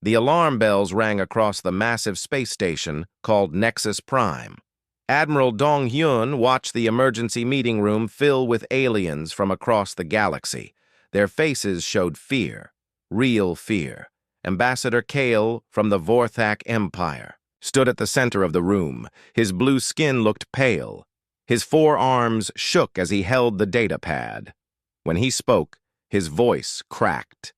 The alarm bells rang across the massive space station called Nexus Prime. Admiral Dong Hyun watched the emergency meeting room fill with aliens from across the galaxy. Their faces showed fear, real fear. Ambassador Kale from the Vorthak Empire stood at the center of the room. His blue skin looked pale. His forearms shook as he held the data pad. When he spoke, his voice cracked.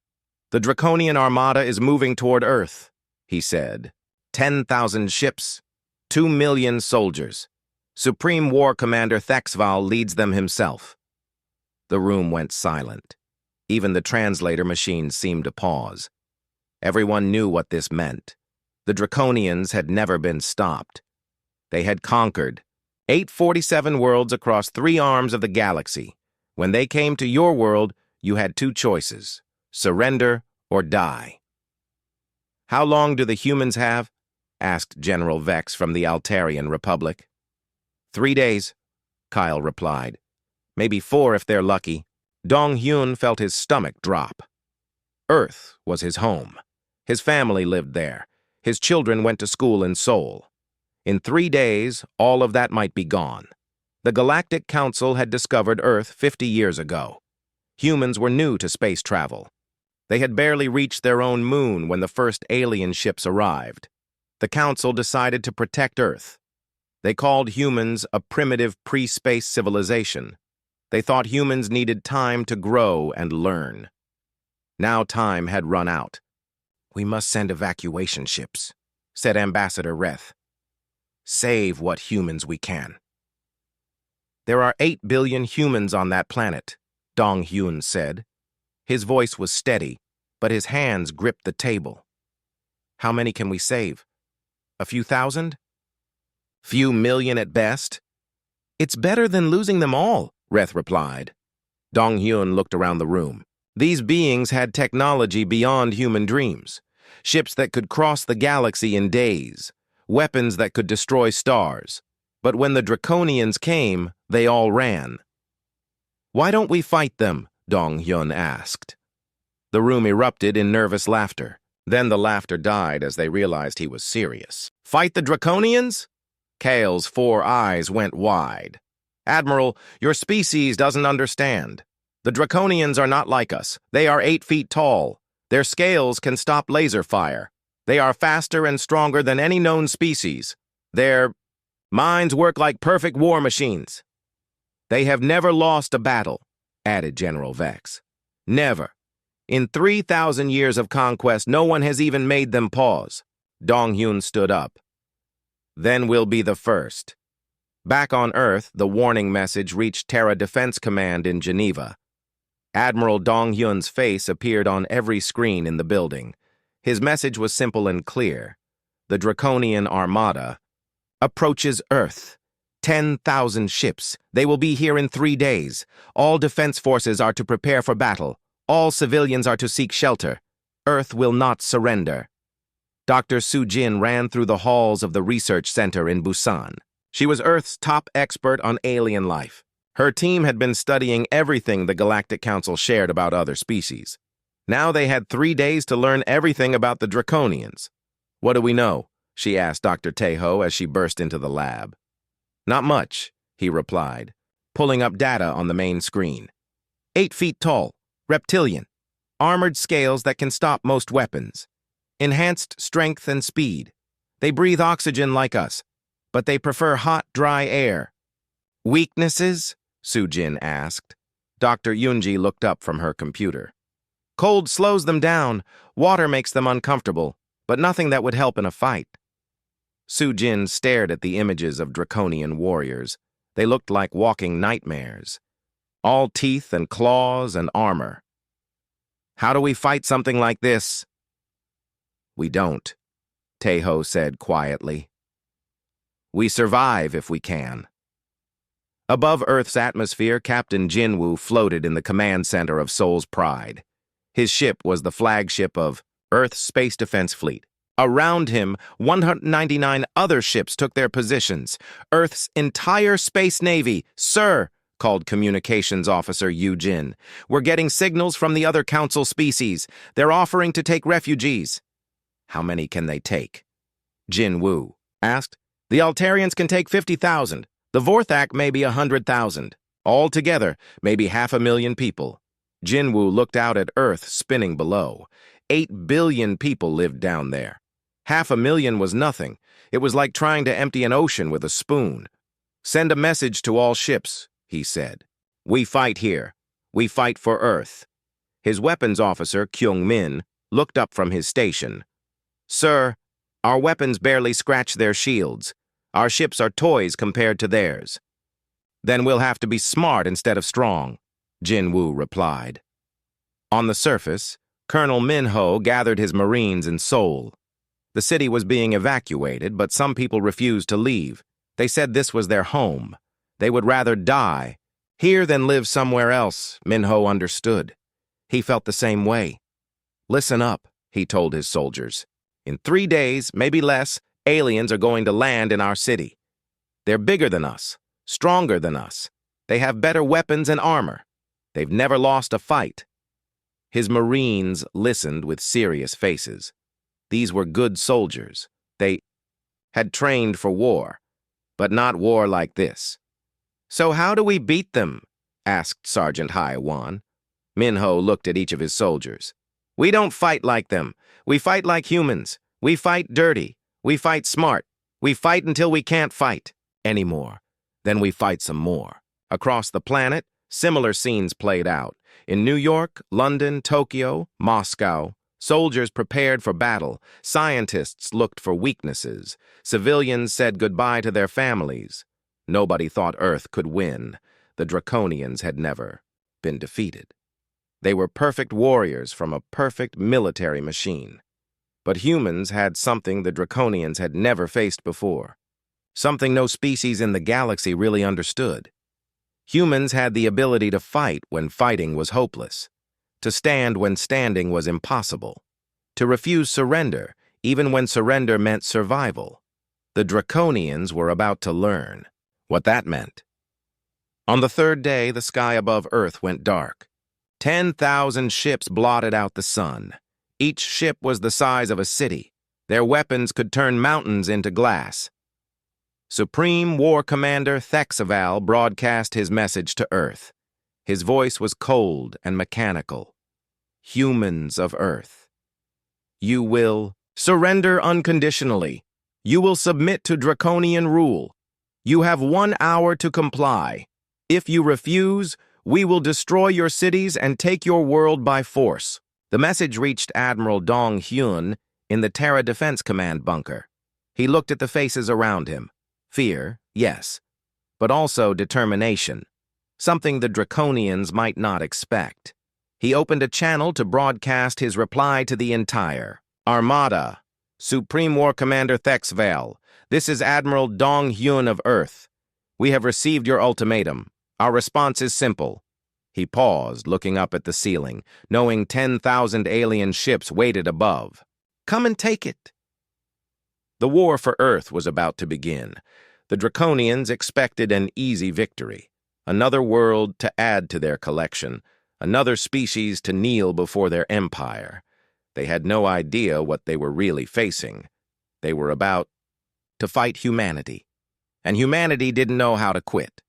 "The Draconian Armada is moving toward Earth," he said. 10,000 ships, 2 million soldiers. Supreme War Commander Thexval leads them himself. The room went silent. Even the translator machine seemed to pause. Everyone knew what this meant. The Draconians had never been stopped. They had conquered 847 worlds across 3 arms of the galaxy. When they came to your world, you had 2 choices: surrender or die. "How long do the humans have?" asked General Vex from the Altarian Republic. 3 days, Kyle replied. "Maybe 4 if they're lucky." Dong Hyun felt his stomach drop. Earth was his home. His family lived there. His children went to school in Seoul. In 3 days, all of that might be gone. The Galactic Council had discovered Earth 50 years ago. Humans were new to space travel. They had barely reached their own moon when the first alien ships arrived. The Council decided to protect Earth. They called humans a primitive pre-space civilization. They thought humans needed time to grow and learn. Now time had run out. "We must send evacuation ships," said Ambassador Reth. "Save what humans we can." "There are 8 billion humans on that planet," Dong Hyun said. His voice was steady, but his hands gripped the table. "How many can we save? A few thousand? Few million at best?" "It's better than losing them all," Reth replied. Dong Hyun looked around the room. These beings had technology beyond human dreams. Ships that could cross the galaxy in days. Weapons that could destroy stars. But when the Draconians came, they all ran. "Why don't we fight them?" Dong Hyun asked. The room erupted in nervous laughter. Then the laughter died as they realized he was serious. "Fight the Draconians?" Kale's 4 eyes went wide. "Admiral, your species doesn't understand. The Draconians are not like us. They are 8 feet tall. Their scales can stop laser fire. They are faster and stronger than any known species. Their minds work like perfect war machines. They have never lost a battle," added General Vex. "Never. In 3,000 years of conquest, no one has even made them pause." Dong Hyun stood up. "Then we'll be the first." Back on Earth, the warning message reached Terra Defense Command in Geneva. Admiral Dong Hyun's face appeared on every screen in the building. His message was simple and clear. The Draconian Armada approaches Earth. 10,000 ships. They will be here in 3 days. All defense forces are to prepare for battle. All civilians are to seek shelter. Earth will not surrender. Dr. Soo-jin ran through the halls of the research center in Busan. She was Earth's top expert on alien life. Her team had been studying everything the Galactic Council shared about other species. Now they had 3 days to learn everything about the Draconians. "What do we know?" she asked Dr. Taeho as she burst into the lab. "Not much," he replied, pulling up data on the main screen. 8 feet tall, reptilian, armored scales that can stop most weapons, enhanced strength and speed. They breathe oxygen like us, but they prefer hot, dry air. "Weaknesses?" Soo-jin asked. Dr. Yoonji looked up from her computer. "Cold slows them down, water makes them uncomfortable, but nothing that would help in a fight." Soo-jin stared at the images of Draconian warriors. They looked like walking nightmares. All teeth and claws and armor. "How do we fight something like this?" "We don't," Taeho said quietly. "We survive if we can." Above Earth's atmosphere, Captain Jinwoo floated in the command center of Seoul's Pride. His ship was the flagship of Earth's Space Defense Fleet. Around him, 199 other ships took their positions. Earth's entire space navy. "Sir," called Communications Officer Yu Jin, "we're getting signals from the other Council species. They're offering to take refugees." How many can they take? Jin Woo asked. The Altarians can take 50,000. The Vorthak maybe 100,000. All together, maybe 500,000 people. Jin Woo looked out at Earth spinning below. 8 billion people lived down there. 500,000 was nothing. It was like trying to empty an ocean with a spoon. Send a message to all ships, he said. We fight here. We fight for Earth. His weapons officer, Kyung Min, looked up from his station. Sir, our weapons barely scratch their shields. Our ships are toys compared to theirs. Then we'll have to be smart instead of strong, Jin Woo replied. On the surface, Colonel Min Ho gathered his Marines in Seoul. The city was being evacuated, but some people refused to leave. They said this was their home. They would rather die here than live somewhere else, Min Ho understood. He felt the same way. Listen up, he told his soldiers. In 3 days, maybe less, aliens are going to land in our city. They're bigger than us, stronger than us. They have better weapons and armor. They've never lost a fight. His Marines listened with serious faces. These were good soldiers. They had trained for war, but not war like this. So how do we beat them? Asked Sergeant Haiwan. Min Ho looked at each of his soldiers. We don't fight like them. We fight like humans. We fight dirty. We fight smart. We fight until we can't fight anymore. Then we fight some more. Across the planet, similar scenes played out. In New York, London, Tokyo, Moscow, soldiers prepared for battle. Scientists looked for weaknesses. Civilians said goodbye to their families. Nobody thought Earth could win. The Draconians had never been defeated. They were perfect warriors from a perfect military machine. But humans had something the Draconians had never faced before. Something no species in the galaxy really understood. Humans had the ability to fight when fighting was hopeless, to stand when standing was impossible, to refuse surrender even when surrender meant survival. The Draconians were about to learn what that meant. On the 3rd day, the sky above Earth went dark. 10,000 ships blotted out the sun. Each ship was the size of a city. Their weapons could turn mountains into glass. Supreme War Commander Thexaval broadcast his message to Earth. His voice was cold and mechanical. Humans of Earth, you will surrender unconditionally. You will submit to Draconian rule. You have 1 hour to comply. If you refuse, we will destroy your cities and take your world by force. The message reached Admiral Dong Hyun in the Terra Defense Command bunker. He looked at the faces around him. Fear, yes, but also determination, something the Draconians might not expect. He opened a channel to broadcast his reply to the entire Armada. Supreme War Commander Thexaval, this is Admiral Dong Hyun of Earth. We have received your ultimatum. Our response is simple. He paused, looking up at the ceiling, knowing 10,000 alien ships waited above. Come and take it. The war for Earth was about to begin. The Draconians expected an easy victory, another world to add to their collection, another species to kneel before their empire. They had no idea what they were really facing. They were about to fight humanity, and humanity didn't know how to quit.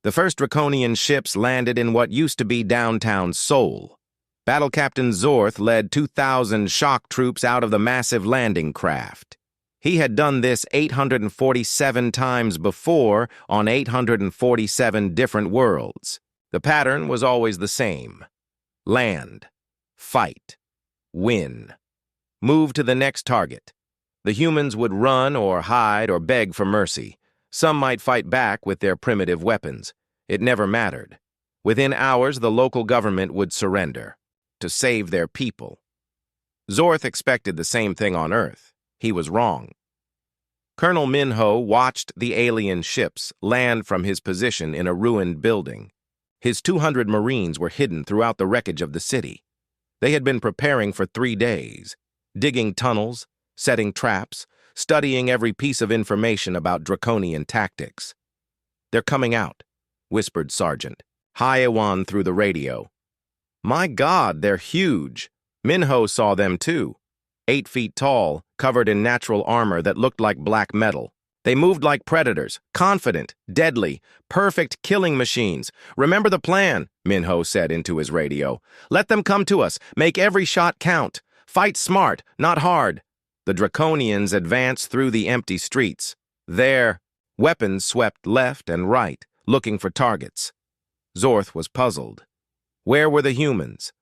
The first Draconian ships landed in what used to be downtown Seoul. Battle Captain Zorth led 2,000 shock troops out of the massive landing craft. He had done this 847 times before on 847 different worlds. The pattern was always the same. Land, fight, win, move to the next target. The humans would run or hide or beg for mercy. Some might fight back with their primitive weapons. It never mattered. Within hours, the local government would surrender to save their people. Zorth expected the same thing on Earth. He was wrong. Colonel Min Ho watched the alien ships land from his position in a ruined building. His 200 Marines were hidden throughout the wreckage of the city. They had been preparing for 3 days, digging tunnels, setting traps, studying every piece of information about Draconian tactics. They're coming out, whispered Sergeant Haiwan through the radio. My God, they're huge. Min Ho saw them too. 8 feet tall, covered in natural armor that looked like black metal. They moved like predators, confident, deadly, perfect killing machines. "Remember the plan," Minho said into his radio. "Let them come to us. Make every shot count. Fight smart, not hard." The Draconians advanced through the empty streets. Their weapons swept left and right, looking for targets. Zorth was puzzled. Where were the humans?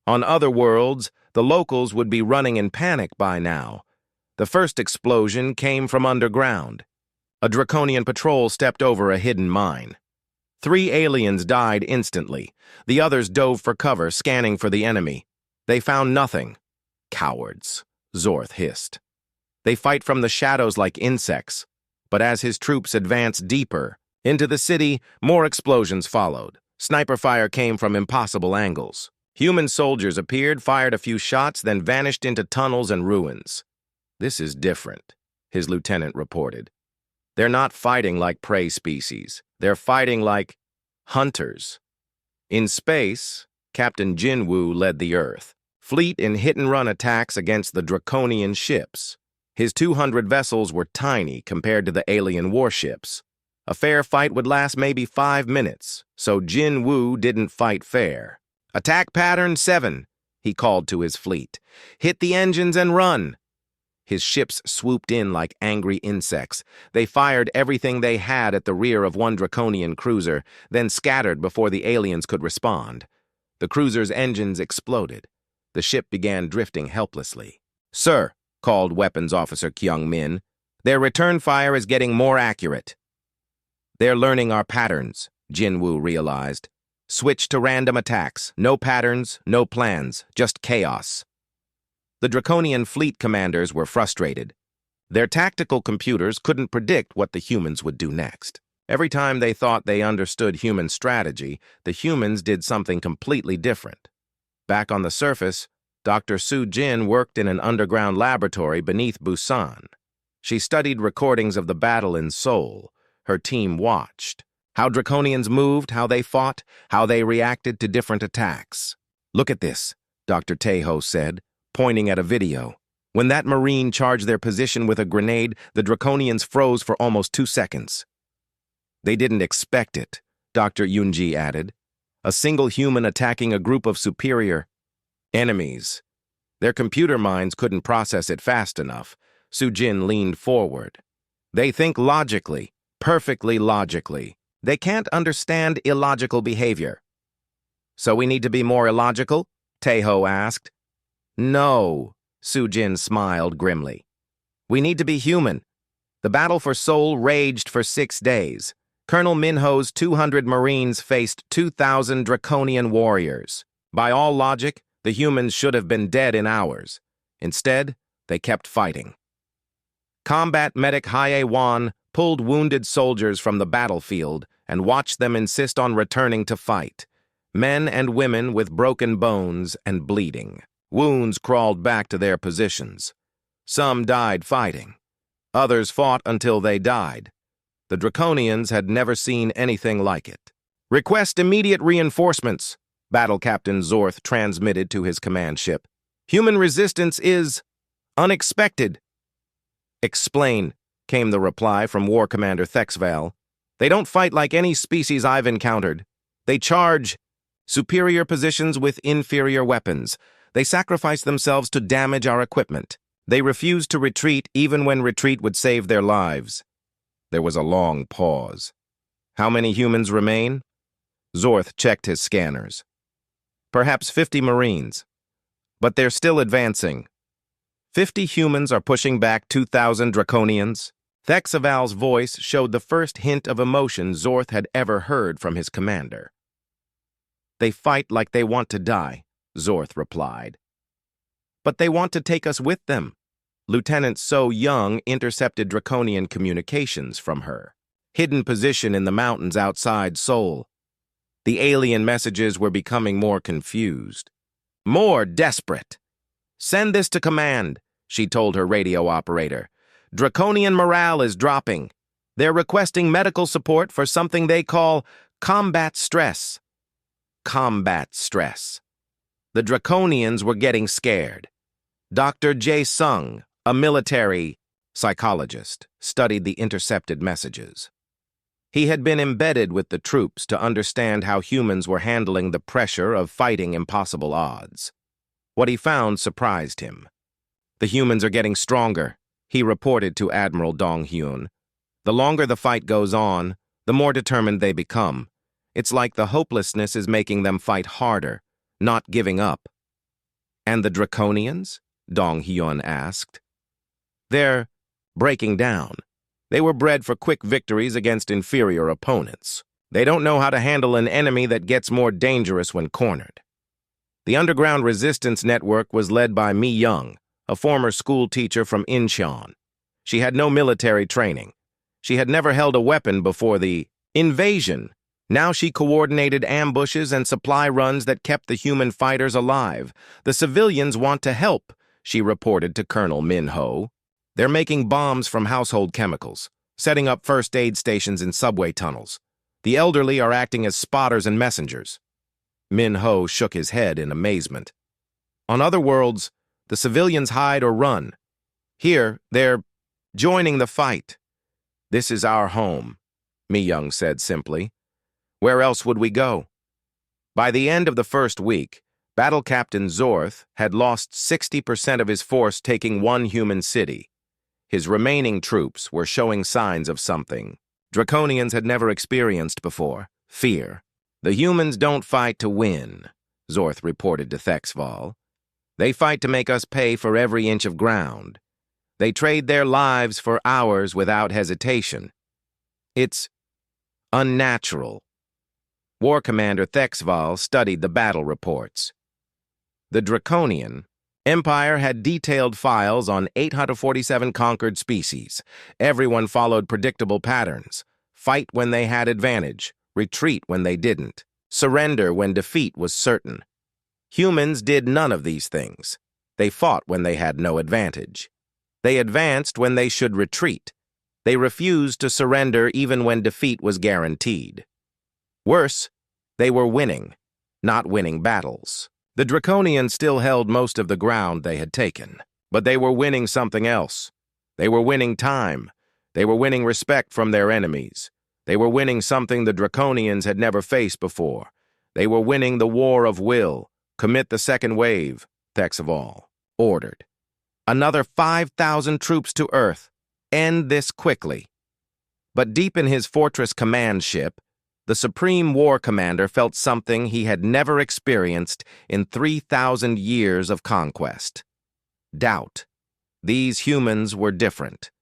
On other worlds, the locals would be running in panic by now. The first explosion came from underground. A Draconian patrol stepped over a hidden mine. 3 aliens died instantly. The others dove for cover, scanning for the enemy. They found nothing. "Cowards," Zorth hissed. "They fight from the shadows like insects." But as his troops advanced deeper into the city, more explosions followed. Sniper fire came from impossible angles. Human soldiers appeared, fired a few shots, then vanished into tunnels and ruins. "This is different," his lieutenant reported. "They're not fighting like prey species. They're fighting like hunters." In space, Captain Jinwoo led the Earth fleet in hit-and-run attacks against the Draconian ships. His 200 vessels were tiny compared to the alien warships. A fair fight would last maybe 5 minutes, so Jinwoo didn't fight fair. "Attack pattern 7, he called to his fleet. "Hit the engines and run." His ships swooped in like angry insects. They fired everything they had at the rear of one Draconian cruiser, then scattered before the aliens could respond. The cruiser's engines exploded. The ship began drifting helplessly. "Sir," called Weapons Officer Kyung-min, "their return fire is getting more accurate." "They're learning our patterns," Jinwoo realized. "Switch to random attacks. No patterns, no plans, just chaos." The Draconian fleet commanders were frustrated. Their tactical computers couldn't predict what the humans would do next. Every time they thought they understood human strategy, the humans did something completely different. Back on the surface, Dr. Su-jin worked in an underground laboratory beneath Busan. She studied recordings of the battle in Seoul. Her team watched how Draconians moved, how they fought, how they reacted to different attacks. "Look at this," Dr. Taeho said, pointing at a video. "When that Marine charged their position with a grenade, the Draconians froze for almost 2 seconds. They didn't expect it," Dr. Yunji added. "A single human attacking a group of superior enemies. Their computer minds couldn't process it fast enough." Su-jin leaned forward. "They think logically, perfectly logically. They can't understand illogical behavior." "So we need to be more illogical?" Taeho asked. "No," Su-jin smiled grimly. "We need to be human." The battle for Seoul raged for 6 days. Colonel Minho's 200 Marines faced 2,000 Draconian warriors. By all logic, the humans should have been dead in hours. Instead, they kept fighting. Combat medic Hye-won pulled wounded soldiers from the battlefield and watched them insist on returning to fight. Men and women with broken bones and bleeding. Wounds crawled back to their positions. Some died fighting. Others fought until they died. The Draconians had never seen anything like it. "Request immediate reinforcements," Battle Captain Zorth transmitted to his command ship. "Human resistance is unexpected." "Explain," came the reply from War Commander Thexval. "They don't fight like any species I've encountered. They charge superior positions with inferior weapons. They sacrifice themselves to damage our equipment. They refuse to retreat even when retreat would save their lives." There was a long pause. "How many humans remain?" Zorth checked his scanners. "Perhaps 50 Marines. But they're still advancing. 50 humans are pushing back 2,000 Draconians." Thexaval's voice showed the first hint of emotion Zorth had ever heard from his commander. "They fight like they want to die," Zorth replied. "But they want to take us with them." Lieutenant So Young intercepted Draconian communications from her hidden position in the mountains outside Seoul. The alien messages were becoming more confused, more desperate. "Send this to command," she told her radio operator. "Draconian morale is dropping. They're requesting medical support for something they call combat stress." Combat stress. The Draconians were getting scared. Dr. Jae Sung, A military psychologist studied the intercepted messages. He had been embedded with the troops to understand how humans were handling the pressure of fighting impossible odds. What he found surprised him. "The humans are getting stronger," he reported to Admiral Dong Hyun. "The longer the fight goes on, the more determined they become. It's like the hopelessness is making them fight harder, not giving up." "And the Draconians?" Dong Hyun asked. "They're breaking down. They were bred for quick victories against inferior opponents. They don't know how to handle an enemy that gets more dangerous when cornered." The underground resistance network was led by Mi Young, a former school teacher from Incheon. She had no military training. She had never held a weapon before the invasion. Now she coordinated ambushes and supply runs that kept the human fighters alive. "The civilians want to help," she reported to Colonel Min Ho. "They're making bombs from household chemicals, setting up first aid stations in subway tunnels. The elderly are acting as spotters and messengers." Min Ho shook his head in amazement. "On other worlds, the civilians hide or run. Here, they're joining the fight." "This is our home," Mi Young said simply. "Where else would we go?" By the end of the first week, Battle Captain Zorth had lost 60% of his force, taking one human city. His remaining troops were showing signs of something Draconians had never experienced before: fear. "The humans don't fight to win," Zorth reported to Thexval. "They fight to make us pay for every inch of ground. They trade their lives for ours without hesitation. It's unnatural." War Commander Thexval studied the battle reports. The Draconian Empire had detailed files on 847 conquered species. Everyone followed predictable patterns: fight when they had advantage, retreat when they didn't, surrender when defeat was certain. Humans did none of these things. They fought when they had no advantage. They advanced when they should retreat. They refused to surrender even when defeat was guaranteed. Worse, they were winning, not winning battles. The Draconians still held most of the ground they had taken, but they were winning something else. They were winning time. They were winning respect from their enemies. They were winning something the Draconians had never faced before. They were winning the war of will. "Commit the second wave," Thexval ordered. "Another 5,000 troops to Earth. End this quickly." But deep in his fortress command ship, the Supreme War Commander felt something he had never experienced in 3,000 years of conquest: doubt. These humans were different.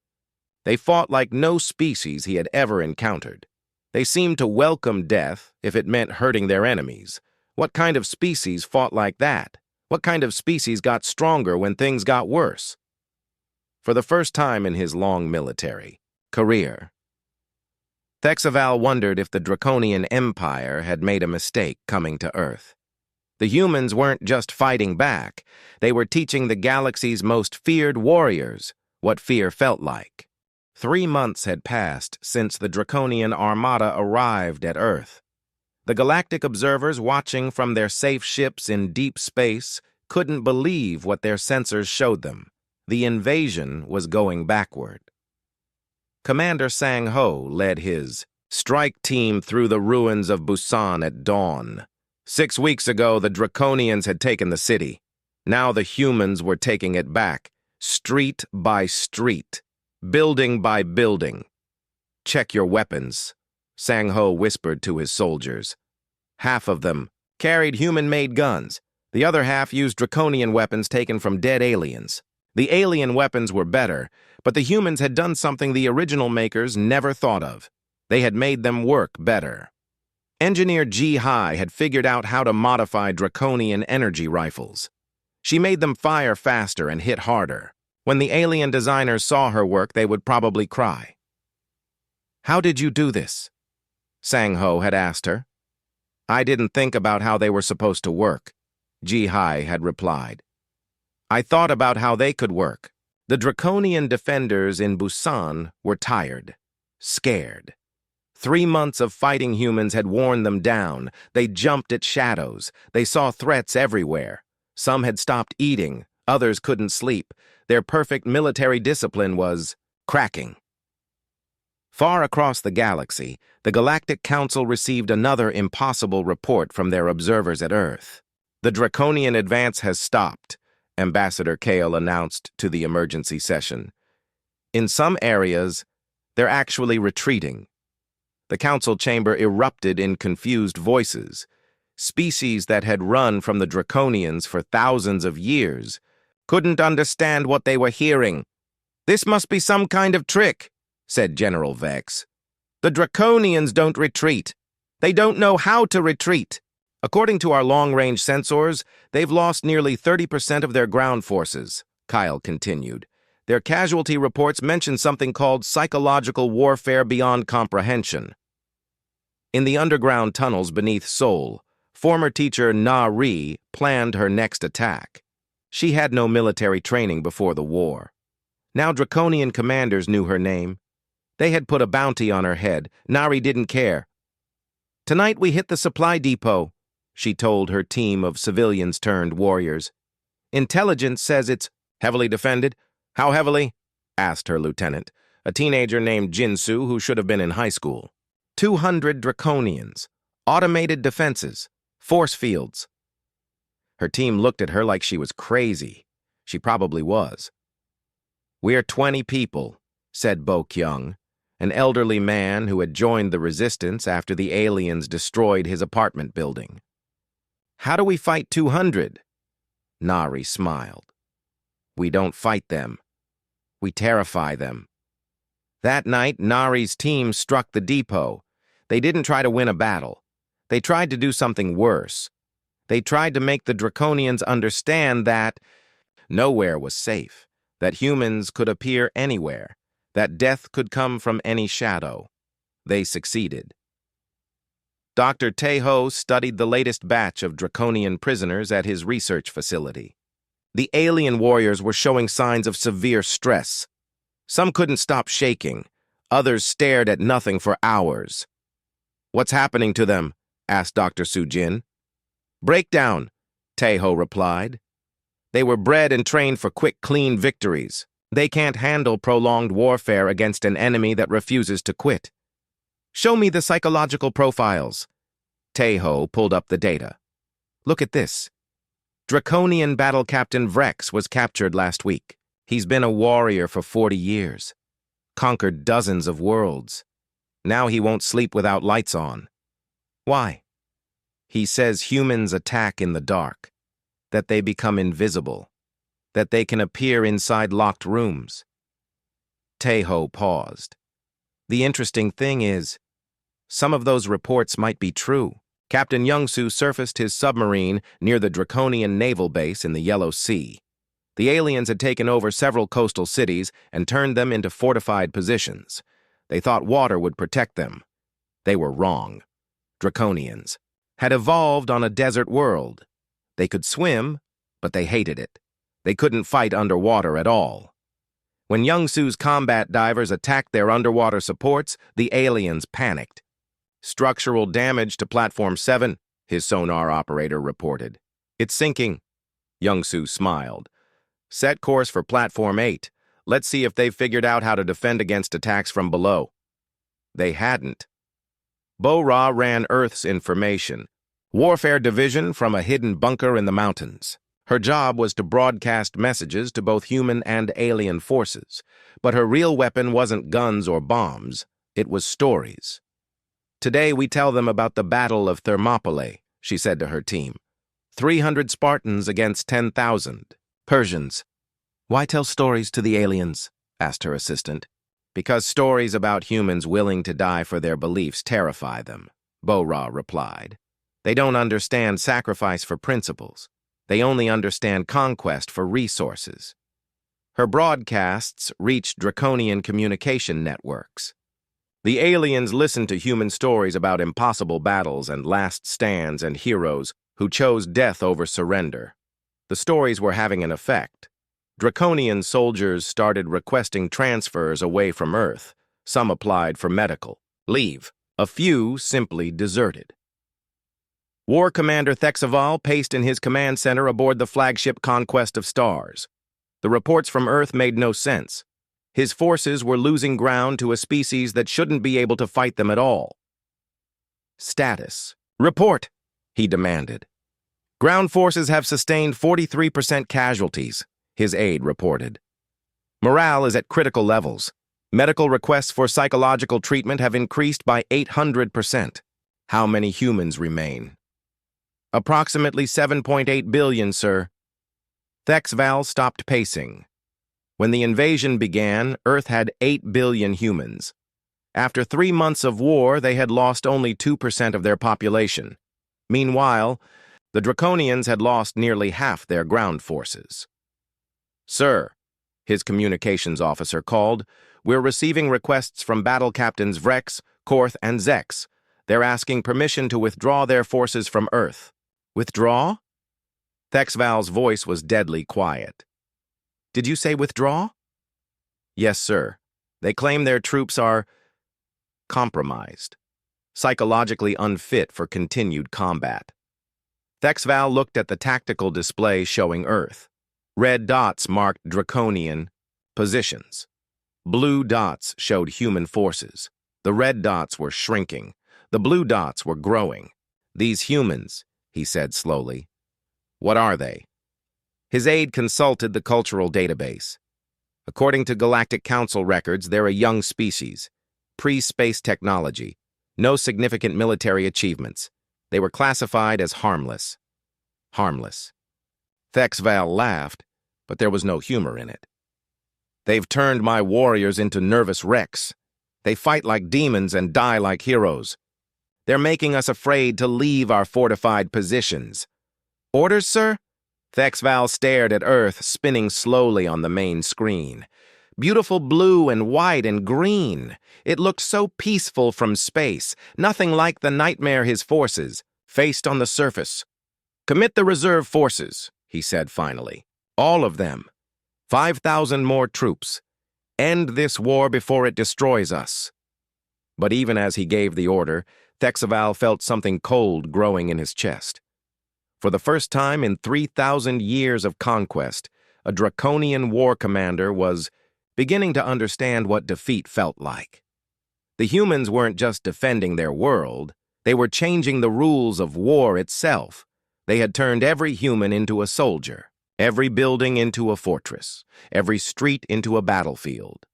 They fought like no species he had ever encountered. They seemed to welcome death if it meant hurting their enemies. What kind of species fought like that? What kind of species got stronger when things got worse? For the first time in his long military career, Thexval wondered if the Draconian Empire had made a mistake coming to Earth. The humans weren't just fighting back. They were teaching the galaxy's most feared warriors what fear felt like. 3 months had passed since the Draconian Armada arrived at Earth. The galactic observers watching from their safe ships in deep space couldn't believe what their sensors showed them. The invasion was going backward. Commander Sang-ho led his strike team through the ruins of Busan at dawn. 6 weeks ago, the Draconians had taken the city. Now the humans were taking it back, street by street, building by building. "Check your weapons," Sang-ho whispered to his soldiers. Half of them carried human-made guns. The other half used Draconian weapons taken from dead aliens. The alien weapons were better, but the humans had done something the original makers never thought of. They had made them work better. Engineer Ji Hai had figured out how to modify Draconian energy rifles. She made them fire faster and hit harder. When the alien designers saw her work, they would probably cry. "How did you do this?" Sang-ho had asked her. "I didn't think about how they were supposed to work," Ji Hai had replied. "I thought about how they could work." The Draconian defenders in Busan were tired, scared. 3 months of fighting humans had worn them down. They jumped at shadows. They saw threats everywhere. Some had stopped eating. Others couldn't sleep. Their perfect military discipline was cracking. Far across the galaxy, the Galactic Council received another impossible report from their observers at Earth. The Draconian advance has stopped, Ambassador Kale announced to the emergency session. In some areas, they're actually retreating. The council chamber erupted in confused voices. Species that had run from the Draconians for thousands of years couldn't understand what they were hearing. "This must be some kind of trick," said General Vex. "The Draconians don't retreat. They don't know how to retreat. According to our long-range sensors, they've lost nearly 30% of their ground forces," Kyle continued. "Their casualty reports mention something called psychological warfare beyond comprehension." In the underground tunnels beneath Seoul, former teacher Na-Ri planned her next attack. She had no military training before the war. Now Draconian commanders knew her name. They had put a bounty on her head. Nari didn't care. "Tonight we hit the supply depot," she told her team of civilians-turned-warriors. "Intelligence says it's heavily defended." "How heavily?" asked her lieutenant, a teenager named Jinsu who should have been in high school. 200 Draconians, automated defenses, force fields." Her team looked at her like she was crazy. She probably was. "We're 20 people," said Bo Kyung, an elderly man who had joined the resistance after the aliens destroyed his apartment building. "How do we fight 200? Nari smiled. "We don't fight them. We terrify them." That night, Nari's team struck the depot. They didn't try to win a battle. They tried to do something worse. They tried to make the Draconians understand that nowhere was safe, that humans could appear anywhere, that death could come from any shadow. They succeeded. Dr. Taeho studied the latest batch of Draconian prisoners at his research facility. The alien warriors were showing signs of severe stress. Some couldn't stop shaking. Others stared at nothing for hours. "What's happening to them?" asked Dr. Sujin. "Breakdown," Taeho replied. "They were bred and trained for quick, clean victories. They can't handle prolonged warfare against an enemy that refuses to quit." "Show me the psychological profiles." Taeho pulled up the data. "Look at this. Draconian Battle Captain Vrex was captured last week. He's been a warrior for 40 years. Conquered dozens of worlds. Now he won't sleep without lights on. Why? He says humans attack in the dark, that they become invisible, that they can appear inside locked rooms." Taeho paused. "The interesting thing is, some of those reports might be true." Captain Youngsu surfaced his submarine near the Draconian naval base in the Yellow Sea. The aliens had taken over several coastal cities and turned them into fortified positions. They thought water would protect them. They were wrong. Draconians had evolved on a desert world. They could swim, but they hated it. They couldn't fight underwater at all. When Youngsu's combat divers attacked their underwater supports, the aliens panicked. "Structural damage to Platform 7, his sonar operator reported. "It's sinking." Youngsu smiled. "Set course for Platform 8. Let's see if they've figured out how to defend against attacks from below." They hadn't. Bo-Ra ran Earth's information. Warfare division from a hidden bunker in the mountains. Her job was to broadcast messages to both human and alien forces. But her real weapon wasn't guns or bombs. It was stories. "Today we tell them about the Battle of Thermopylae," she said to her team. 300 Spartans against 10,000. Persians. "Why tell stories to the aliens?" asked her assistant. "Because stories about humans willing to die for their beliefs terrify them," Bo-Ra replied. "They don't understand sacrifice for principles. They only understand conquest for resources." Her broadcasts reached Draconian communication networks. The aliens listened to human stories about impossible battles and last stands and heroes who chose death over surrender. The stories were having an effect. Draconian soldiers started requesting transfers away from Earth. Some applied for medical leave. A few simply deserted. War Commander Thexaval paced in his command center aboard the flagship Conquest of Stars. The reports from Earth made no sense. His forces were losing ground to a species that shouldn't be able to fight them at all. Status. Report, he demanded. Ground forces have sustained 43% casualties, his aide reported. Morale is at critical levels. Medical requests for psychological treatment have increased by 800%. How many humans remain? Approximately 7.8 billion, sir. Thexval stopped pacing. When the invasion began, Earth had 8 billion humans. After 3 months of war, they had lost only 2% of their population. Meanwhile, the Draconians had lost nearly half their ground forces. Sir, his communications officer called, we're receiving requests from battle captains Vrex, Korth, and Zex. They're asking permission to withdraw their forces from Earth. Withdraw? Thexval's voice was deadly quiet. Did you say withdraw? Yes, sir. They claim their troops are compromised, psychologically unfit for continued combat. Thexval looked at the tactical display showing Earth. Red dots marked Draconian positions. Blue dots showed human forces. The red dots were shrinking. The blue dots were growing. These humans, he said slowly. What are they? His aide consulted the cultural database. According to Galactic Council records, they're a young species. Pre-space technology. No significant military achievements. They were classified as harmless. Harmless. Thexval laughed, but there was no humor in it. They've turned my warriors into nervous wrecks. They fight like demons and die like heroes. They're making us afraid to leave our fortified positions. Orders, sir? Thexval stared at Earth spinning slowly on the main screen. Beautiful blue and white and green. It looked so peaceful from space, nothing like the nightmare his forces faced on the surface. Commit the reserve forces, he said finally. All of them. 5,000 more troops. End this war before it destroys us. But even as he gave the order, Thexval felt something cold growing in his chest. For the first time in 3,000 years of conquest, a Draconian war commander was beginning to understand what defeat felt like. The humans weren't just defending their world, they were changing the rules of war itself. They had turned every human into a soldier, every building into a fortress, every street into a battlefield.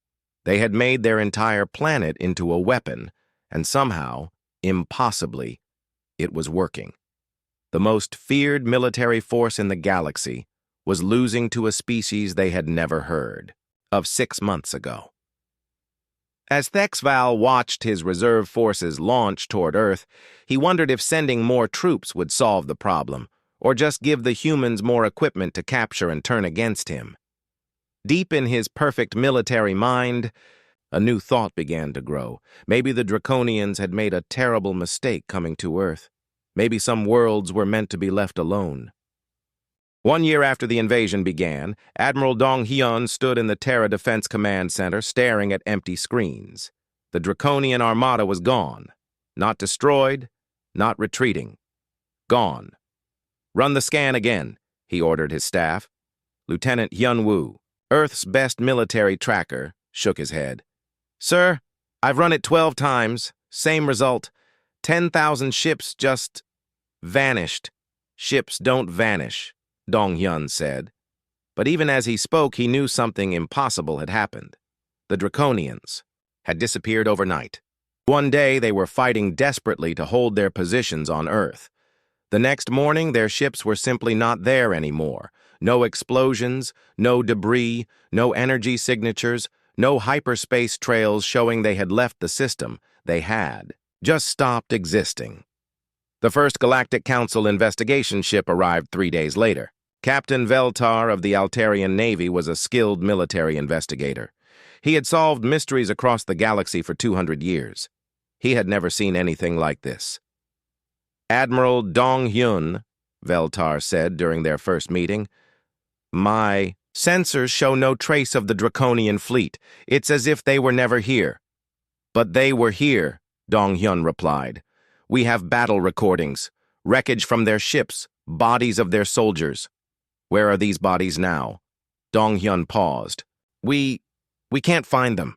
They had made their entire planet into a weapon, and somehow, impossibly, it was working. The most feared military force in the galaxy was losing to a species they had never heard of 6 months ago. As Thexval watched his reserve forces launch toward Earth, he wondered if sending more troops would solve the problem, or just give the humans more equipment to capture and turn against him. Deep in his perfect military mind, a new thought began to grow. Maybe the Draconians had made a terrible mistake coming to Earth. Maybe some worlds were meant to be left alone. 1 year after the invasion began, Admiral Dong Hyun stood in the Terra Defense Command Center staring at empty screens. The Draconian Armada was gone. Not destroyed, not retreating. Gone. Run the scan again, he ordered his staff. Lieutenant Hyun Woo, Earth's best military tracker, shook his head. Sir, I've run it 12 times. Same result. 10,000 ships just vanished. Ships don't vanish, Dong Hyun said. But even as he spoke, he knew something impossible had happened. The Draconians had disappeared overnight. One day, they were fighting desperately to hold their positions on Earth. The next morning, their ships were simply not there anymore. No explosions, no debris, no energy signatures, no hyperspace trails showing they had left the system. They had just stopped existing. The first Galactic Council investigation ship arrived 3 days later. Captain Veltar of the Altarian Navy was a skilled military investigator. He had solved mysteries across the galaxy for 200 years. He had never seen anything like this. Admiral Dong Hyun, Veltar said during their first meeting, my sensors show no trace of the Draconian fleet. It's as if they were never here. But they were here, Dong Hyun replied. We have battle recordings, wreckage from their ships, bodies of their soldiers. Where are these bodies now? Dong-hyun paused. We can't find them.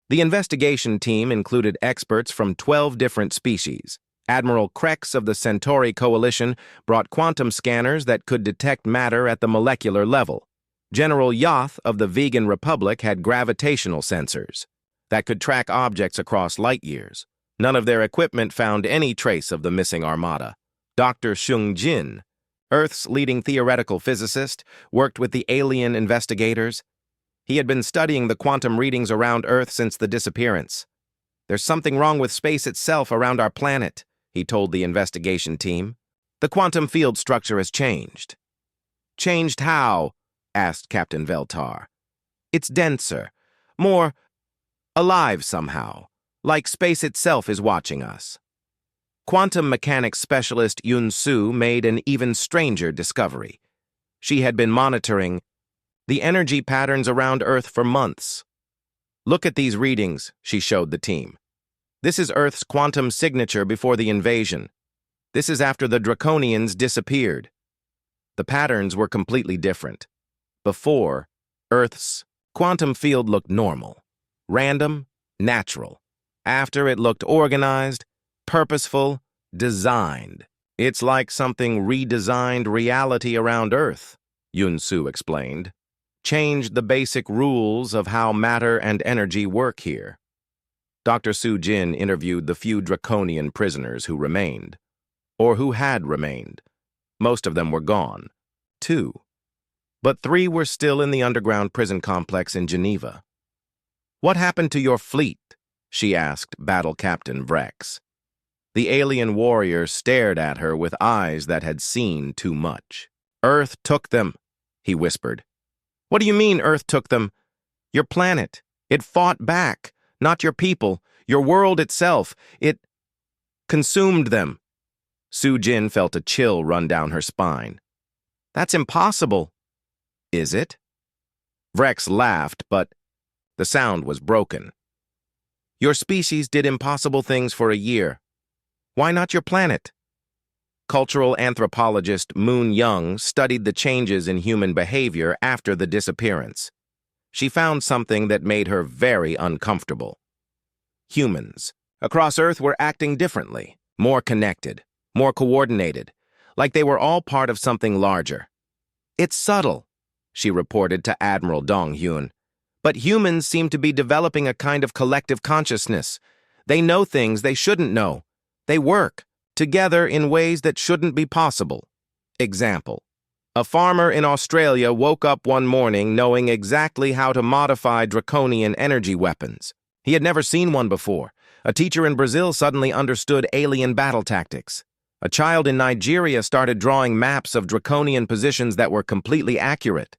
The investigation team included experts from 12 different species. Admiral Krex of the Centauri Coalition brought quantum scanners that could detect matter at the molecular level. General Yoth of the Vegan Republic had gravitational sensors that could track objects across light years. None of their equipment found any trace of the missing armada. Dr. Shung Jin, Earth's leading theoretical physicist, worked with the alien investigators. He had been studying the quantum readings around Earth since the disappearance. "There's something wrong with space itself around our planet," he told the investigation team. "The quantum field structure has changed." "Changed how?" asked Captain Veltar. "It's denser, more alive somehow, like space itself is watching us." Quantum mechanics specialist Yun Su made an even stranger discovery. She had been monitoring the energy patterns around Earth for months. "Look at these readings," she showed the team. "This is Earth's quantum signature before the invasion. This is after the Draconians disappeared." The patterns were completely different. Before, Earth's quantum field looked normal, random, natural. After, it looked organized, purposeful, designed. "It's like something redesigned reality around Earth," Yun Su explained. "Changed the basic rules of how matter and energy work here." Dr. Su Jin interviewed the few Draconian prisoners who remained, or who had remained. Most of them were gone. 2. But 3 were still in the underground prison complex in Geneva. "What happened to your fleet?" she asked Battle Captain Vrex. The alien warrior stared at her with eyes that had seen too much. "Earth took them," he whispered. "What do you mean Earth took them? Your planet. It fought back, not your people, your world itself. It consumed them." Su Jin felt a chill run down her spine. "That's impossible." "Is it?" Vrex laughed, but the sound was broken. "Your species did impossible things for a year. Why not your planet?" Cultural anthropologist Moon Young studied the changes in human behavior after the disappearance. She found something that made her very uncomfortable. Humans across Earth were acting differently, more connected, more coordinated, like they were all part of something larger. "It's subtle," she reported to Admiral Dong-hyun, "but humans seem to be developing a kind of collective consciousness. They know things they shouldn't know. They work together in ways that shouldn't be possible." Example: a farmer in Australia woke up one morning knowing exactly how to modify draconian energy weapons. He had never seen one before. A teacher in Brazil suddenly understood alien battle tactics. A child in Nigeria started drawing maps of draconian positions that were completely accurate.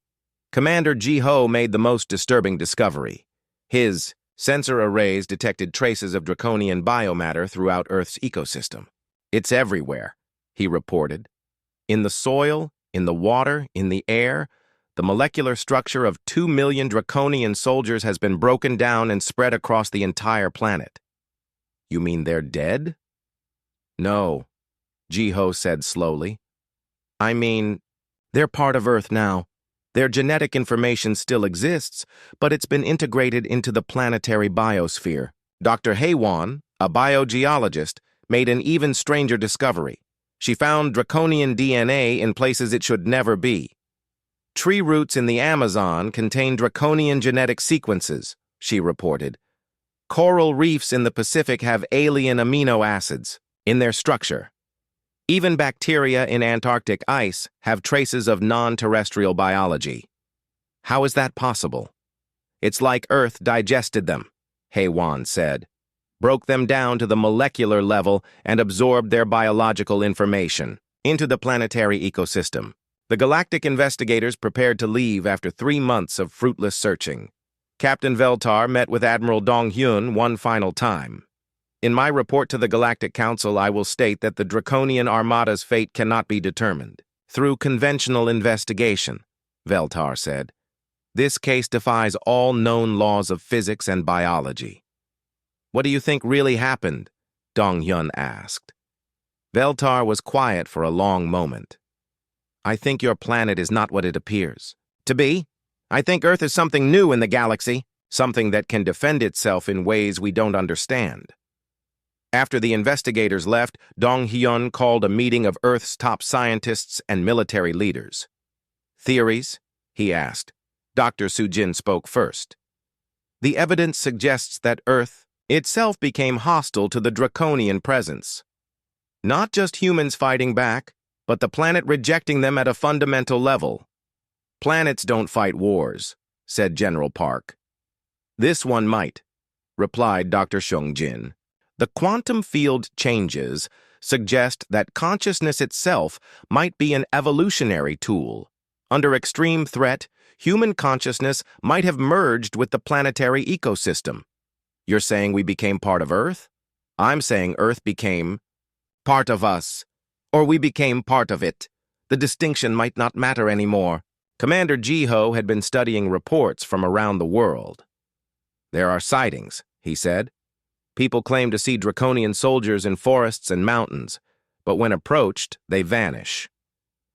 Commander Ji-ho made the most disturbing discovery. His sensor arrays detected traces of draconian biomatter throughout Earth's ecosystem. "It's everywhere," he reported. "In the soil, in the water, in the air, the molecular structure of 2 million draconian soldiers has been broken down and spread across the entire planet." "You mean they're dead?" "No," Ji-ho said slowly. "I mean, they're part of Earth now. Their genetic information still exists, but it's been integrated into the planetary biosphere." Dr. Haewon, a biogeologist, made an even stranger discovery. She found draconian DNA in places it should never be. "Tree roots in the Amazon contain draconian genetic sequences," she reported. "Coral reefs in the Pacific have alien amino acids in their structure. Even bacteria in Antarctic ice have traces of non-terrestrial biology." "How is that possible?" "It's like Earth digested them," Haewon said. "Broke them down to the molecular level and absorbed their biological information into the planetary ecosystem." The galactic investigators prepared to leave after 3 months of fruitless searching. Captain Veltar met with Admiral Dong-hyun one final time. "In my report to the Galactic Council, I will state that the Draconian Armada's fate cannot be determined through conventional investigation," Veltar said. "This case defies all known laws of physics and biology." "What do you think really happened?" Dong-hyun asked. Veltar was quiet for a long moment. "I think your planet is not what it appears to be. I think Earth is something new in the galaxy, something that can defend itself in ways we don't understand. After the investigators left, Dong Hyun called a meeting of Earth's top scientists and military leaders. Theories? He asked. Dr. Sujin spoke first. The evidence suggests that Earth itself became hostile to the Draconian presence. Not just humans fighting back, but the planet rejecting them at a fundamental level. Planets don't fight wars, said General Park. This one might, replied Dr. Shung Jin. The quantum field changes suggest that consciousness itself might be an evolutionary tool. Under extreme threat, human consciousness might have merged with the planetary ecosystem. You're saying we became part of Earth? I'm saying Earth became part of us, or we became part of it. The distinction might not matter anymore. Commander Jiho had been studying reports from around the world. There are sightings, he said. People claim to see Draconian soldiers in forests and mountains, but when approached, they vanish.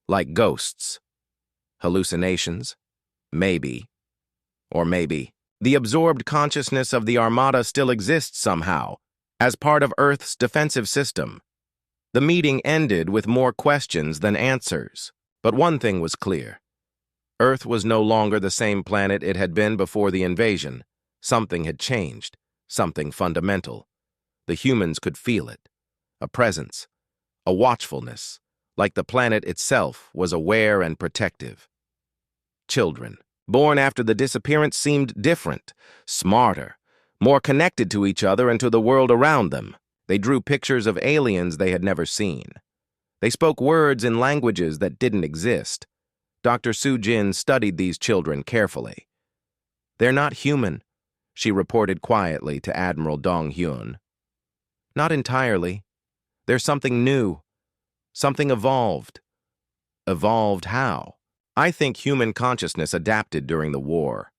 Like ghosts. Hallucinations? Maybe. Or maybe. The absorbed consciousness of the Armada still exists somehow, as part of Earth's defensive system. The meeting ended with more questions than answers, but one thing was clear. Earth was no longer the same planet it had been before the invasion. Something had changed, something fundamental. The humans could feel it, a presence, a watchfulness, like the planet itself was aware and protective. Children, born after the disappearance, seemed different, smarter, more connected to each other and to the world around them. They drew pictures of aliens they had never seen. They spoke words in languages that didn't exist. Dr. Sujin studied these children carefully. They're not human, she reported quietly to Admiral Dong Hyun. Not entirely. There's something new, something evolved. Evolved how? I think human consciousness adapted during the war,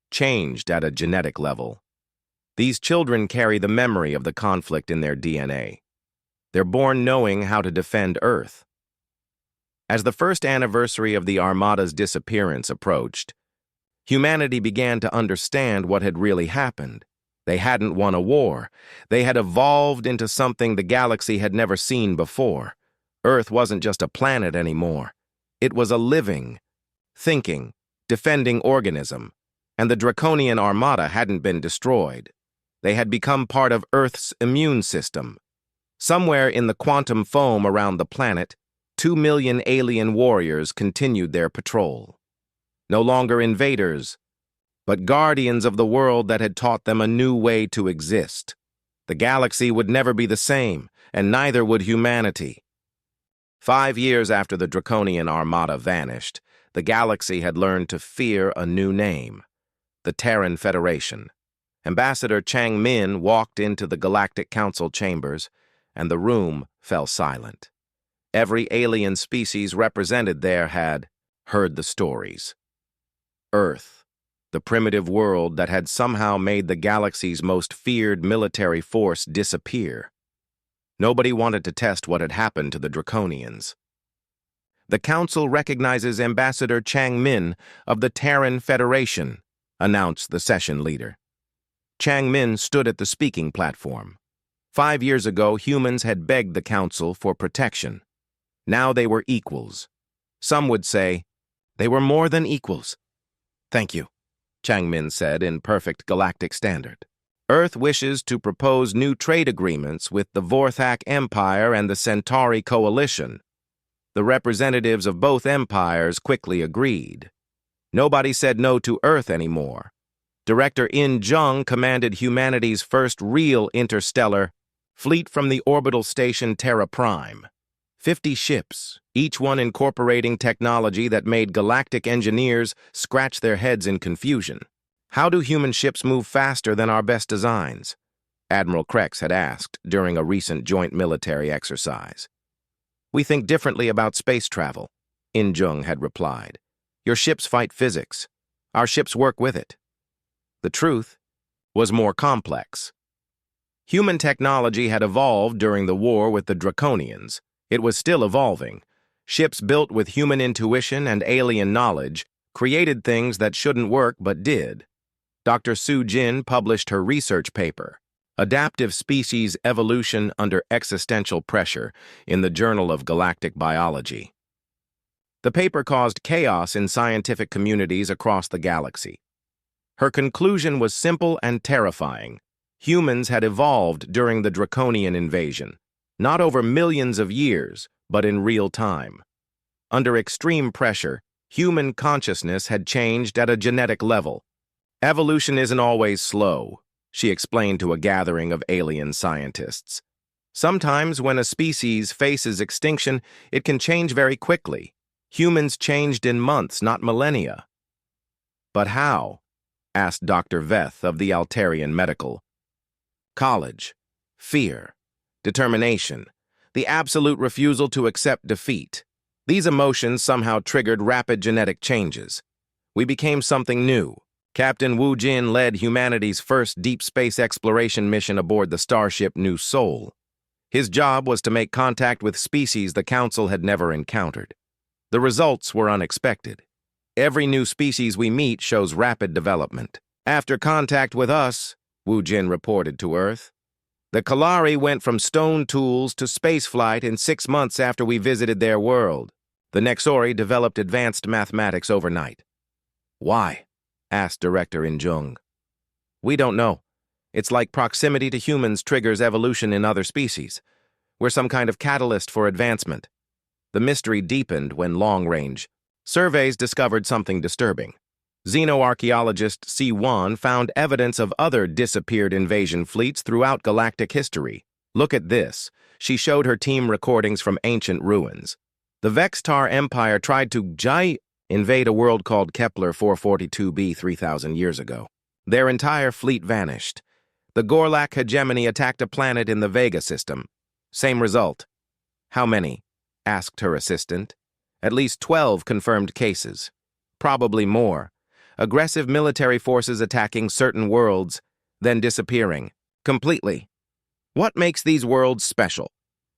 changed at a genetic level. These children carry the memory of the conflict in their DNA. They're born knowing how to defend Earth. As the first anniversary of the Armada's disappearance approached, humanity began to understand what had really happened. They hadn't won a war. They had evolved into something the galaxy had never seen before. Earth wasn't just a planet anymore. It was a living, thinking, defending organism, and the Draconian Armada hadn't been destroyed. They had become part of Earth's immune system. Somewhere in the quantum foam around the planet, 2 million alien warriors continued their patrol. No longer invaders, but guardians of the world that had taught them a new way to exist. The galaxy would never be the same, and neither would humanity. 5 years after the Draconian Armada vanished, the galaxy had learned to fear a new name, the Terran Federation. Ambassador Chang Min walked into the Galactic Council chambers, and the room fell silent. Every alien species represented there had heard the stories. Earth, the primitive world that had somehow made the galaxy's most feared military force disappear. Nobody wanted to test what had happened to the Draconians. The Council recognizes Ambassador Chang Min of the Terran Federation, announced the session leader. Chang Min stood at the speaking platform. 5 years ago, humans had begged the Council for protection. Now they were equals. Some would say they were more than equals. Thank you, Chang Min said in perfect galactic standard. Earth wishes to propose new trade agreements with the Vorthak Empire and the Centauri Coalition. The representatives of both empires quickly agreed. Nobody said no to Earth anymore. Director In Jung commanded humanity's first real interstellar fleet from the orbital station Terra Prime. 50 ships, each one incorporating technology that made galactic engineers scratch their heads in confusion. How do human ships move faster than our best designs? Admiral Krex had asked during a recent joint military exercise. We think differently about space travel, In Jung had replied. Your ships fight physics. Our ships work with it. The truth was more complex. Human technology had evolved during the war with the Draconians. It was still evolving. Ships built with human intuition and alien knowledge created things that shouldn't work but did. Dr. Su Jin published her research paper, Adaptive Species Evolution Under Existential Pressure, in the Journal of Galactic Biology. The paper caused chaos in scientific communities across the galaxy. Her conclusion was simple and terrifying. Humans had evolved during the Draconian invasion, not over millions of years, but in real time. Under extreme pressure, human consciousness had changed at a genetic level. Evolution isn't always slow, she explained to a gathering of alien scientists. Sometimes when a species faces extinction, it can change very quickly. Humans changed in months, not millennia. But how? Asked Dr. Veth of the Altarian Medical College. Fear, determination, the absolute refusal to accept defeat. These emotions somehow triggered rapid genetic changes. We became something new. Captain Wu Jin led humanity's first deep space exploration mission aboard the starship New Sol. His job was to make contact with species the Council had never encountered. The results were unexpected. Every new species we meet shows rapid development. After contact with us, Wu Jin reported to Earth, the Kalari went from stone tools to spaceflight in 6 months after we visited their world. The Nexori developed advanced mathematics overnight. Why? Asked Director Injung. We don't know. It's like proximity to humans triggers evolution in other species. We're some kind of catalyst for advancement. The mystery deepened when long-range surveys discovered something disturbing. Xenoarchaeologist Si Wan found evidence of other disappeared invasion fleets throughout galactic history. Look at this. She showed her team recordings from ancient ruins. The Vextar Empire tried to invade a world called Kepler 442b 3,000 years ago. Their entire fleet vanished. The Gorlak hegemony attacked a planet in the Vega system. Same result. How many? Asked her assistant. At least 12 confirmed cases. Probably more. Aggressive military forces attacking certain worlds, then disappearing. Completely. What makes these worlds special?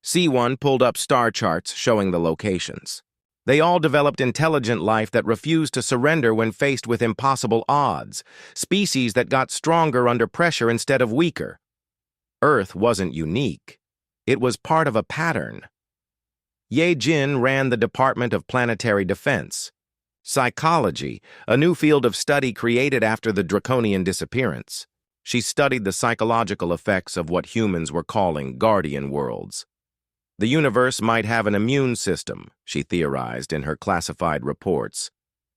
C1 pulled up star charts showing the locations. They all developed intelligent life that refused to surrender when faced with impossible odds, species that got stronger under pressure instead of weaker. Earth wasn't unique. It was part of a pattern. Ye Jin ran the Department of Planetary Defense. Psychology, a new field of study created after the Draconian disappearance. She studied the psychological effects of what humans were calling guardian worlds. The universe might have an immune system, she theorized in her classified reports.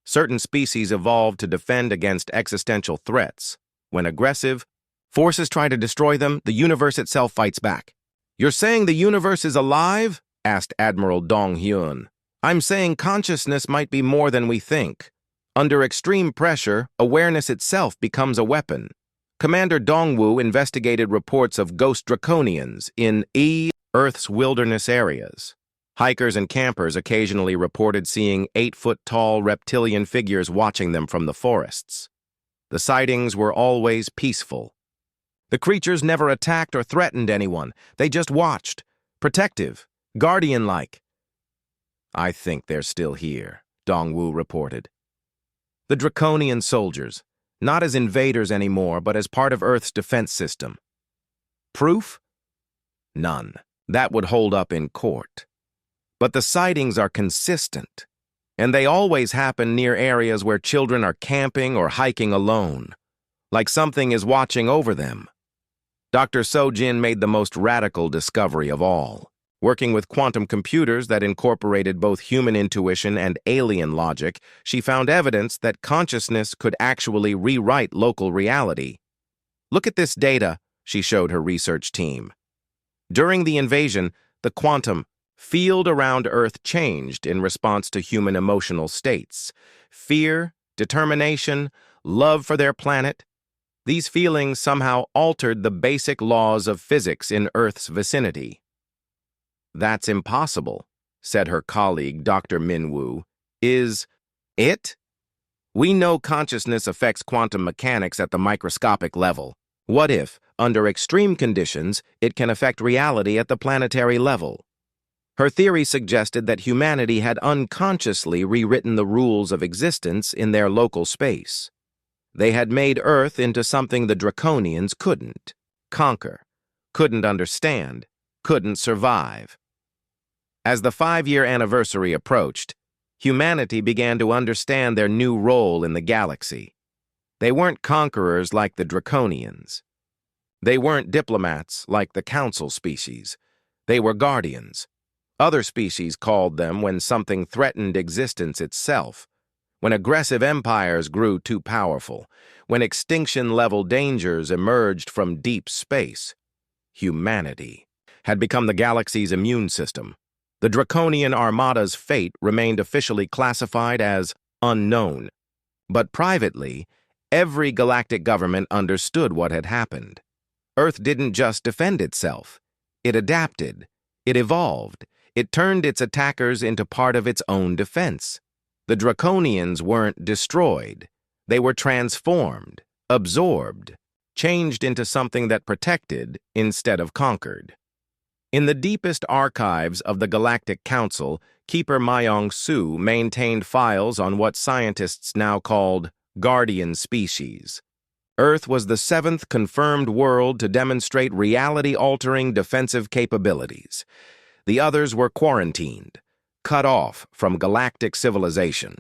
Certain species evolved to defend against existential threats. When aggressive forces try to destroy them, the universe itself fights back. You're saying the universe is alive? Asked Admiral Dong Hyun. I'm saying consciousness might be more than we think. Under extreme pressure, awareness itself becomes a weapon. Commander Dongwu investigated reports of ghost draconians in Earth's wilderness areas. Hikers and campers occasionally reported seeing 8-foot-tall reptilian figures watching them from the forests. The sightings were always peaceful. The creatures never attacked or threatened anyone. They just watched. Protective. Guardian-like. I think they're still here, Dongwu reported. The Draconian soldiers, not as invaders anymore, but as part of Earth's defense system. Proof? None. That would hold up in court. But the sightings are consistent, and they always happen near areas where children are camping or hiking alone, like something is watching over them. Dr. Sojin made the most radical discovery of all. Working with quantum computers that incorporated both human intuition and alien logic, she found evidence that consciousness could actually rewrite local reality. Look at this data, she showed her research team. During the invasion, the quantum field around Earth changed in response to human emotional states. Fear, determination, love for their planet. These feelings somehow altered the basic laws of physics in Earth's vicinity. That's impossible, said her colleague, Dr. Minwoo. Is it? We know consciousness affects quantum mechanics at the microscopic level. What if, under extreme conditions, it can affect reality at the planetary level? Her theory suggested that humanity had unconsciously rewritten the rules of existence in their local space. They had made Earth into something the Draconians couldn't conquer, couldn't understand, couldn't survive. As the 5-year anniversary approached, humanity began to understand their new role in the galaxy. They weren't conquerors like the Draconians. They weren't diplomats like the Council species. They were guardians. Other species called them when something threatened existence itself, when aggressive empires grew too powerful, when extinction-level dangers emerged from deep space. Humanity had become the galaxy's immune system. The Draconian Armada's fate remained officially classified as unknown. But privately, every galactic government understood what had happened. Earth didn't just defend itself. It adapted. It evolved. It turned its attackers into part of its own defense. The Draconians weren't destroyed. They were transformed, absorbed, changed into something that protected instead of conquered. In the deepest archives of the Galactic Council, Keeper Mayong-Su maintained files on what scientists now called guardian species. Earth was the 7th confirmed world to demonstrate reality-altering defensive capabilities. The others were quarantined, cut off from galactic civilization.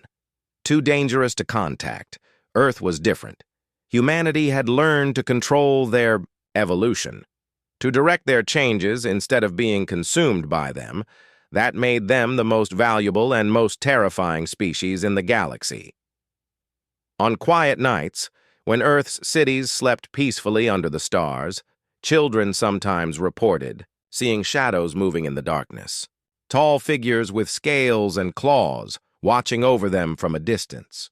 Too dangerous to contact, Earth was different. Humanity had learned to control their evolution, to direct their changes instead of being consumed by them. That made them the most valuable and most terrifying species in the galaxy. On quiet nights, when Earth's cities slept peacefully under the stars, children sometimes reported seeing shadows moving in the darkness, tall figures with scales and claws watching over them from a distance.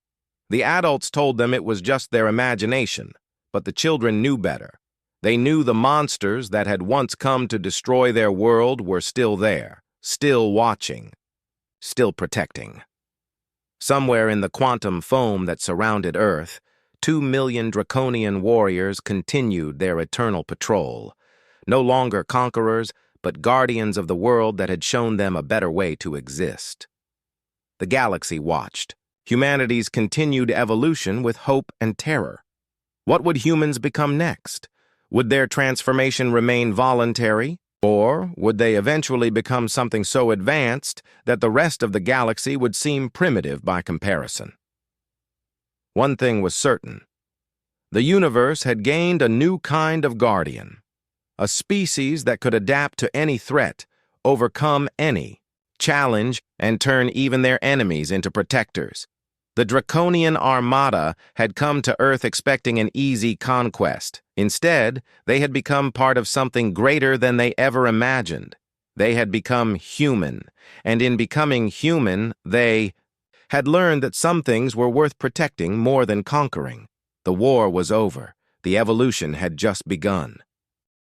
The adults told them it was just their imagination, but the children knew better. They knew the monsters that had once come to destroy their world were still there, still watching, still protecting. Somewhere in the quantum foam that surrounded Earth, 2 million Draconian warriors continued their eternal patrol, no longer conquerors, but guardians of the world that had shown them a better way to exist. The galaxy watched humanity's continued evolution with hope and terror. What would humans become next? Would their transformation remain voluntary, or would they eventually become something so advanced that the rest of the galaxy would seem primitive by comparison? One thing was certain. The universe had gained a new kind of guardian, a species that could adapt to any threat, overcome any, challenge, and turn even their enemies into protectors. The Draconian Armada had come to Earth expecting an easy conquest. Instead, they had become part of something greater than they ever imagined. They had become human, and in becoming human, they had learned that some things were worth protecting more than conquering. The war was over. The evolution had just begun.